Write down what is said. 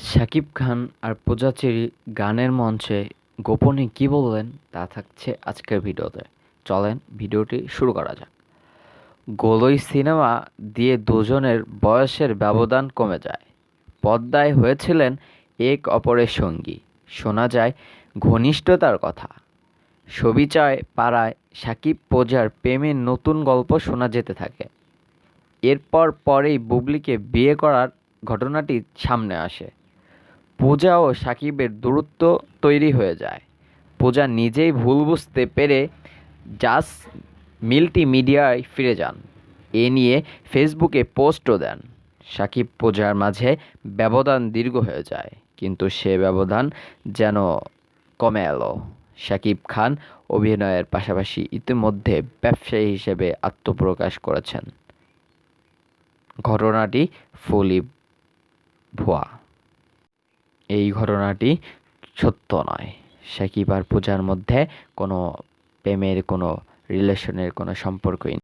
শাকিব খান আর পূজা cherry গানের মঞ্চে গোপনে কী বললেন তা থাকছে আজকের ভিডিওতে। চলেন ভিডিওটি শুরু করা যাক। গোলই সিনেমা দিয়ে দুজনের বয়সের ব্যবধান কমে যায়। পর্দায় হয়েছিলেন এক অপরের সঙ্গী। শোনা যায় ঘনিষ্ঠতার কথা। সবিচায় পাড়ায় শাকিব পূজার প্রেমের নতুন গল্প শোনা যেতে থাকে। এরপর পরেই বুবলিকে বিয়ে করার ঘটনাটি সামনে আসে। পূজা ও সাকিবের দূরত্ব তৈরি হয়ে যায়। পূজা নিজেই ভুল বুঝতে পেরে জাস্ট মিডিয়ায় ফিরে যান। এ নিয়ে ফেসবুকে পোস্টও দেন। সাকিব পূজার মাঝে ব্যবধান দীর্ঘ হয়ে যায়, কিন্তু সে ব্যবধান যেন কমে এলো। শাকিব খান অভিনয়ের পাশাপাশি ইতিমধ্যে ব্যবসায়ী হিসেবে আত্মপ্রকাশ করেছেন। ঘটনাটি ফুলি ভুয়া। এই ঘটনাটি সত্য নয়। সাকিব আর পূজার মধ্যে কোনো প্রেমের কোনো রিলেশনের কোনো সম্পর্কই